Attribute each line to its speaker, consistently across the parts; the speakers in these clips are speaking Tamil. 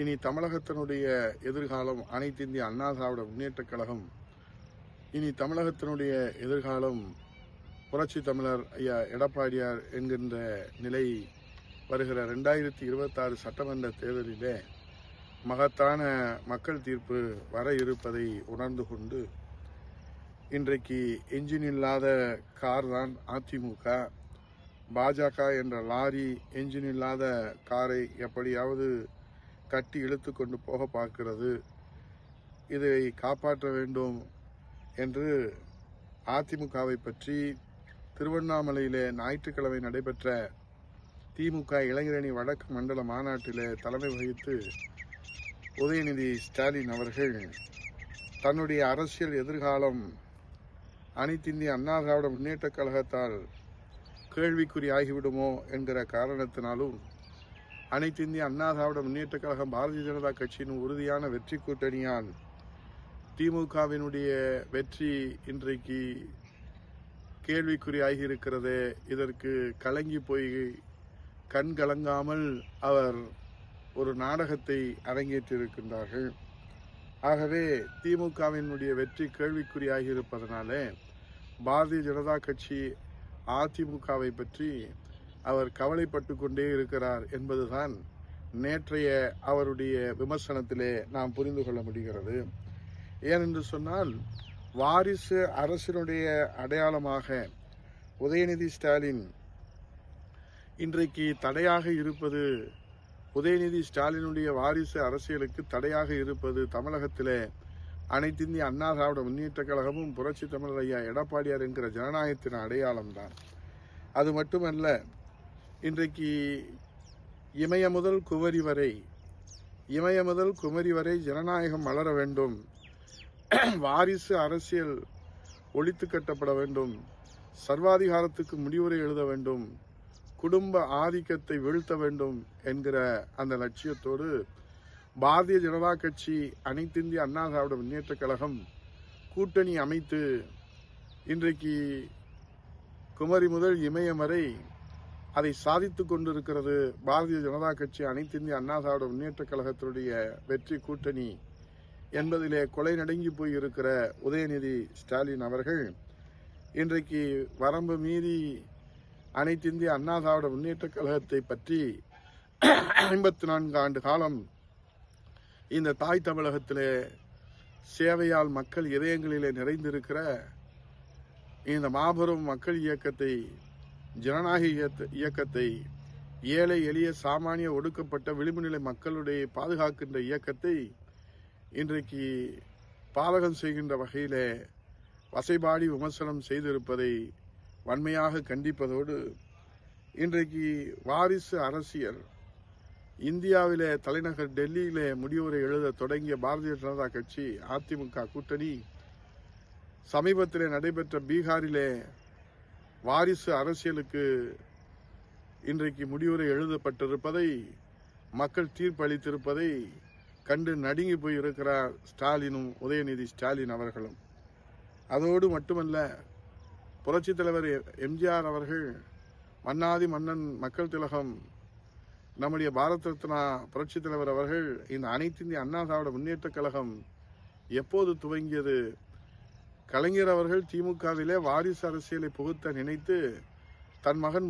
Speaker 1: இனி தமிழகத்தினுடைய எதிர்காலம் அனைத்து இந்திய அண்ணா திராவிட முன்னேற்றக் கழகம். இனி தமிழகத்தினுடைய எதிர்காலம் புரட்சி தமிழர் ஐயா எடப்பாடியார் என்கின்ற நிலை வருகிற 2026 சட்டமன்ற தேர்தலிலே மகத்தான மக்கள் தீர்ப்பு வர இருப்பதை உணர்ந்து கொண்டு இன்றைக்கு என்ஜின் இல்லாத கார் தான் அதிமுக. பாஜக என்ற லாரி என்ஜின் இல்லாத காரை எப்படியாவது கட்டி இழுத்து கொண்டு போக பார்க்கிறது. இதை காப்பாற்ற வேண்டும் என்று அதிமுகவை பற்றி திருவண்ணாமலையிலே ஞாயிற்றுக்கிழமை நடைபெற்ற திமுக இளைஞரணி வடக்கு மண்டல மாநாட்டிலே தலைமை வகித்து உதயநிதி ஸ்டாலின் அவர்கள் தன்னுடைய அரசியல் எதிர்காலம் அனைத்து இந்திய அண்ணா திராவிட முன்னேற்றக் கழகத்தால் கேள்விக்குறியாகிவிடுமோ என்கிற காரணத்தினாலும் அனைத்து இந்திய அண்ணா திராவிட முன்னேற்றக் கழகம் பாரதிய ஜனதா கட்சியின் உறுதியான வெற்றி கூட்டணியால் திமுகவினுடைய வெற்றி இன்றைக்கு கேள்விக்குறியாகி இருக்கிறது. இதற்கு கலங்கி போய் கண் கலங்காமல் அவர் ஒரு நாடகத்தை அரங்கேற்றிருக்கின்றார்கள். ஆகவே திமுகவினுடைய வெற்றி கேள்விக்குறியாகி இருப்பதனாலே பாரதிய ஜனதா கட்சி அதிமுகவை பற்றி அவர் கவலைப்பட்டு கொண்டே இருக்கிறார் என்பதுதான் நேற்றைய அவருடைய விமர்சனத்திலே நாம் புரிந்து கொள்ள முடிகிறது. ஏனென்று சொன்னால் வாரிசு அரசினுடைய அடையாளமாக உதயநிதி ஸ்டாலின் இன்றைக்கு தடையாக இருப்பது, உதயநிதி ஸ்டாலினுடைய வாரிசு அரசியலுக்கு தடையாக இருப்பது தமிழகத்திலே அனைத்து இந்திய அண்ணா திராவிட முன்னேற்றக் கழகமும் புரட்சி தமிழர் ஐயா எடப்பாடியார் என்கிற ஜனநாயகத்தின் அடையாளம்தான். அது மட்டுமல்ல, இன்றைக்கு இமய முதல் குமரி வரை ஜனநாயகம் மலர வேண்டும், வாரிசு அரசியல் ஒழித்து கட்டப்பட வேண்டும், சர்வாதிகாரத்துக்கு முடிவுரை எழுத வேண்டும், குடும்ப ஆதிக்கத்தை வீழ்த்த வேண்டும் என்கிற அந்த லட்சியத்தோடு பாரதிய ஜனதா கட்சி அனைத்து இந்திய அண்ணா திராவிட முன்னேற்றக் கழகம் கூட்டணி அமைத்து இன்றைக்கு குமரி முதல் இமயம் வரை அதை சாதித்துக் கொண்டிருக்கிறது. பாரதிய ஜனதா கட்சி அனைத்து இந்திய அண்ணா திராவிட முன்னேற்றக் கழகத்தினுடைய வெற்றி கூட்டணி என்பதிலே கொலை நடுங்கி போய் இருக்கிற உதயநிதி ஸ்டாலின் அவர்கள் இன்றைக்கு வரம்பு மீறி அனைத்து இந்திய அண்ணா திராவிட முன்னேற்றக் கழகத்தை பற்றி 54 ஆண்டு காலம் இந்த தாய் தமிழகத்திலே சேவையால் மக்கள் இதயங்களிலே நிறைந்திருக்கிற இந்த மாபெரும் மக்கள் இயக்கத்தை, ஜனநாயக இயக்கத்தை, ஏழை எளிய சாமானிய ஒடுக்கப்பட்ட விளிம்புநிலை மக்களுடைய பாதுகாக்கின்ற இயக்கத்தை இன்றைக்கு பாதகம் செய்கின்ற வகையிலே வசைபாடி விமர்சனம் செய்திருப்பதை வன்மையாக கண்டிப்பதோடு இன்றைக்கு வாரிசு அரசியல் இந்தியாவிலே தலைநகர் டெல்லியிலே முடிவுரை எழுத தொடங்கிய பாரதிய ஜனதா கட்சி அதிமுக கூட்டணி சமீபத்திலே நடைபெற்ற பீகாரிலே வாரிசு அரசியலுக்கு இன்றைக்கு முடிவுரை எழுதப்பட்டிருப்பதை, மக்கள் தீர்ப்பளித்திருப்பதை கண்டு நடுங்கி போய் இருக்கிறார் ஸ்டாலினும் உதயநிதி ஸ்டாலின் அவர்களும். அதோடு மட்டுமல்ல, புரட்சித் தலைவர் எம்ஜிஆர் அவர்கள் மன்னாதி மன்னன் மக்கள் திலகம் நம்முடைய பாரத ரத்னா புரட்சித் தலைவர் அவர்கள் இந்த அனைத்து இந்திய அண்ணா திராவிட முன்னேற்றக் கழகம் எப்போது துவங்கியது? கலைஞர் அவர்கள் திமுகவிலே வாரிசு அரசியலை புகுத்த நினைத்து தன் மகன்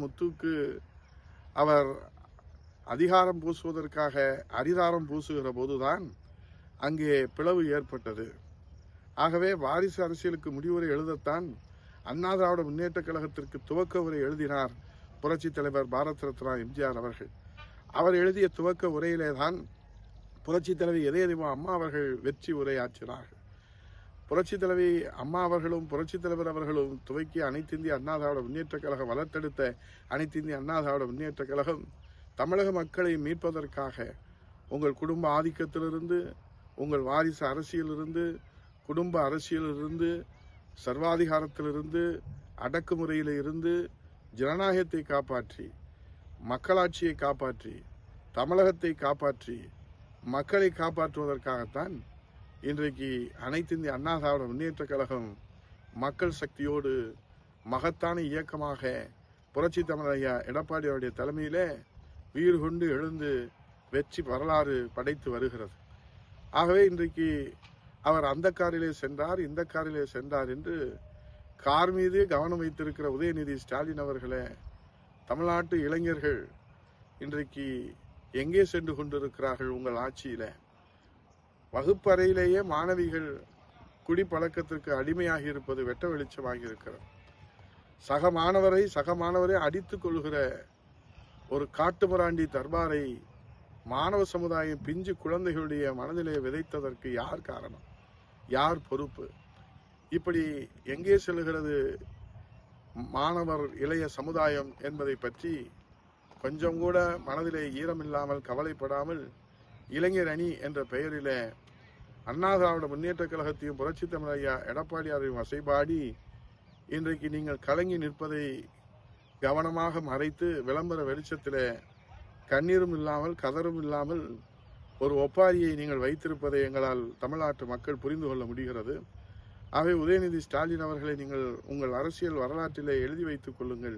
Speaker 1: முத்துக்கு அவர் அதிகாரம் பூசுவதற்காக அரிதாரம் பூசுகிற போதுதான் அங்கே பிளவு ஏற்பட்டது. ஆகவே வாரிசு அரசியலுக்கு முடிவுரை எழுதத்தான் அண்ணா திராவிட முன்னேற்றக் கழகத்திற்கு துவக்க உரை எழுதினார் புரட்சித் தலைவர் பாரத ரத்னா எம்ஜிஆர் அவர்கள். அவர் எழுதிய துவக்க உரையிலே தான் புரட்சித் தலைவி இதயதீபம் அம்மா அவர்கள் வெற்றி உரையாற்றினார்கள். புரட்சித் தலைவி அம்மா அவர்களும் புரட்சித் தலைவர் அவர்களும் துவக்கிய அனைத்து இந்திய அண்ணா திராவிட முன்னேற்றக் கழகம், வளர்த்தெடுத்த அனைத்து இந்திய அண்ணா திராவிட முன்னேற்றக் கழகம் தமிழக மக்களை மீட்பதற்காக உங்கள் குடும்ப ஆதிக்கத்திலிருந்து, உங்கள் வாரிசு அரசியலிருந்து, குடும்ப அரசியலிருந்து, சர்வாதிகாரத்திலிருந்து, அடக்குமுறையில் இருந்து ஜனநாயகத்தை காப்பாற்றி, மக்களாட்சியை காப்பாற்றி, தமிழகத்தை காப்பாற்றி, மக்களை காப்பாற்றுவதற்காகத்தான் இன்றைக்கு அனைத்து இந்திய அண்ணா திராவிட முன்னேற்றக் கழகம் மக்கள் சக்தியோடு மகத்தான இயக்கமாக புரட்சி தமிழர் ஐயா எடப்பாடி அவருடைய தலைமையிலே வீறு கொண்டு எழுந்து வெற்றி வரலாறு படைத்து வருகிறது. ஆகவே இன்றைக்கு அவர் அந்த காரிலே சென்றார், இந்த காரிலே சென்றார் என்று கார் மீது கவனம் வைத்திருக்கிற உதயநிதி ஸ்டாலின் அவர்களே, தமிழ்நாட்டு இளைஞர்கள் இன்றைக்கு எங்கே சென்று கொண்டிருக்கிறார்கள்? உங்கள் ஆட்சியில வகுப்பறையிலேயே மாணவிகள் குடிப்பழக்கத்திற்கு அடிமையாகி இருப்பது வெட்ட வெளிச்சமாகி இருக்கிறது. சக மாணவரை அடித்துக் கொள்கிற ஒரு காட்டுமிராண்டி தர்பாரை மாணவ சமுதாயம் பிஞ்சு குழந்தைகளுடைய மனதிலே விதைத்ததற்கு யார் காரணம்? யார் பொறுப்பு? இப்படி எங்கே செல்கிறது மாணவர் இளைய சமுதாயம் என்பதை பற்றி கொஞ்சம் கூட மனதிலே ஈரமில்லாமல் கவலைப்படாமல் இளைஞர் அணி என்ற பெயரிலே அண்ணா திராவிட முன்னேற்ற கழகத்தையும் புரட்சி தமிழர் ஐயா எடப்பாடியாரையும் வசைபாடி இன்றைக்கு நீங்கள் கலங்கி நிற்பதை கவனமாக மறைத்து விளம்பர வெளிச்சத்திலே கண்ணீரும் இல்லாமல் கதரும் இல்லாமல் ஒரு ஒப்பாரியை நீங்கள் வைத்திருப்பதை எங்களால் தமிழ்நாட்டு மக்கள் புரிந்து கொள்ள முடிகிறது. ஆகவே உதயநிதி ஸ்டாலின் அவர்களை நீங்கள் உங்கள் அரசியல் வரலாற்றிலே எழுதி வைத்துக் கொள்ளுங்கள்.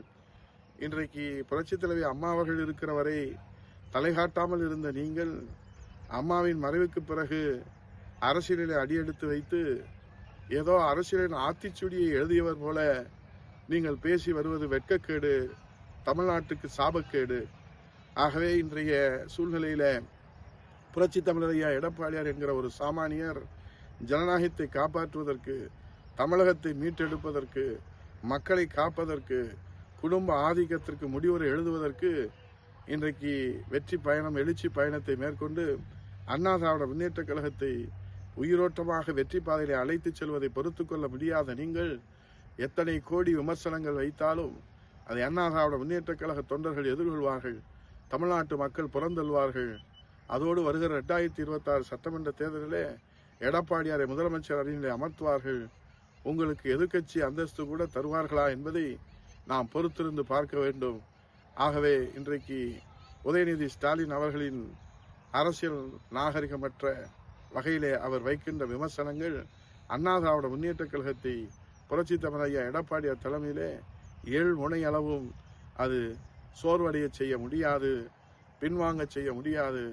Speaker 1: இன்றைக்கு புரட்சித் தலைவி அம்மா அவர்கள் இருக்கிற வரை தலைகாட்டாமல் இருந்த நீங்கள் அம்மாவின் மறைவுக்கு பிறகு அரசியலிலே அடியெடுத்து வைத்து ஏதோ அரசியலின் ஆத்திச்சூடியை எழுதியவர் போல நீங்கள் பேசி வருவது வெட்கக்கேடு, தமிழ்நாட்டுக்கு சாபக்கேடு. ஆகவே இன்றைய சூழ்நிலையில புரட்சி தமிழர் ஐயா எடப்பாடியார் என்கிற ஒரு சாமானியர் ஜனநாயகத்தை காப்பாற்றுவதற்கு, தமிழகத்தை மீட்டெடுப்பதற்கு, மக்களை காப்பதற்கு, குடும்ப ஆதிக்கத்திற்கு முடிவுரை எழுதுவதற்கு இன்றைக்கு வெற்றி பயணம், எழுச்சி பயணத்தை மேற்கொண்டு அண்ணா திராவிட முன்னேற்ற கழகத்தை உயிரோட்டமாக வெற்றி பாதையிலே அழைத்துச் செல்வதை பொறுத்துக் கொள்ள முடியாத நீங்கள் எத்தனை கோடி விமர்சனங்கள் வைத்தாலும் அதை அண்ணா திராவிட முன்னேற்ற கழக தொண்டர்கள் எதிர்கொள்வார்கள். தமிழ்நாட்டு மக்கள் புறந்தள்வார்கள். அதோடு வருகிற 2026 சட்டமன்ற தேர்தலிலே எடப்பாடியாரை முதலமைச்சர் அணியிலே அமர்த்துவார்கள். உங்களுக்கு எதிர்க்கட்சி அந்தஸ்து கூட தருவார்களா என்பதை நாம் பொறுத்திருந்து பார்க்க வேண்டும். ஆகவே இன்றைக்கு உதயநிதி ஸ்டாலின் அவர்களின் அரசியல் நாகரிகமற்ற வகையிலே அவர் வைக்கின்ற விமர்சனங்கள் அண்ணா திராவிட முன்னேற்ற கழகத்தை புரட்சி தமிழர் ஐயா எடப்பாடியார் தலைமையிலே 7 முனை அளவும் அது சோர்வடைய செய்ய முடியாது, பின்வாங்க செய்ய முடியாது.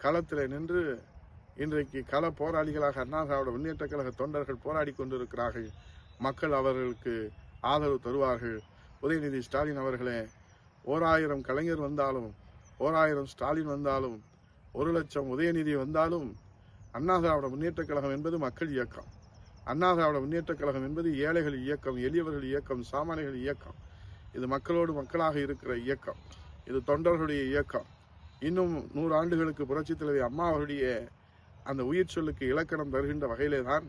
Speaker 1: களத்தில் நின்று இன்றைக்கு கள போராளிகளாக அண்ணா திராவிட முன்னேற்ற கழக தொண்டர்கள் போராடி கொண்டிருக்கிறார்கள். மக்கள் அவர்களுக்கு ஆதரவு தருவார்கள். உதயநிதி ஸ்டாலின் அவர்களே, 1000 கலைஞர் வந்தாலும், 1000 ஸ்டாலின் வந்தாலும், 1,00,000 உதயநிதி வந்தாலும் அண்ணா திராவிட முன்னேற்ற கழகம் என்பது மக்கள் இயக்கம். அண்ணா திராவிட முன்னேற்ற கழகம் என்பது ஏழைகள் இயக்கம், எளியவர்கள் இயக்கம், சாமானியர்கள் இயக்கம். இது மக்களோடு மக்களாக இருக்கிற இயக்கம். இது தொண்டர்களுடைய இயக்கம். இன்னும் 100 ஆண்டுகளுக்கு புரட்சி தலைவி அம்மா அவருடைய அந்த உயிர் சொல்லுக்கு இலக்கணம் தருகின்ற வகையிலே தான்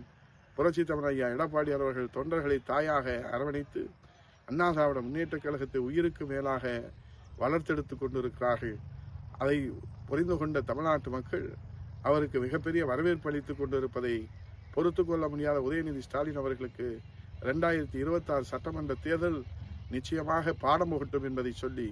Speaker 1: புரட்சி தமிழர் ஐயா எடப்பாடியார் அவர்கள் தொண்டர்களை தாயாக அரவணைத்து அண்ணா திராவிட முன்னேற்ற கழகத்தை உயிருக்கு மேலாக வளர்த்தெடுத்துக் கொண்டிருக்கிறார்கள். அதை புரிந்து கொண்ட தமிழ்நாட்டு மக்கள் அவருக்கு மிகப்பெரிய வரவேற்பு அளித்துக் கொண்டிருப்பதை பொறுத்துக் கொள்ள முடியாத உதயநிதி ஸ்டாலின் அவர்களுக்கு 2026 சட்டமன்ற தேர்தல் நிச்சயமாக பாடம் புகட்டும் என்பதை சொல்லி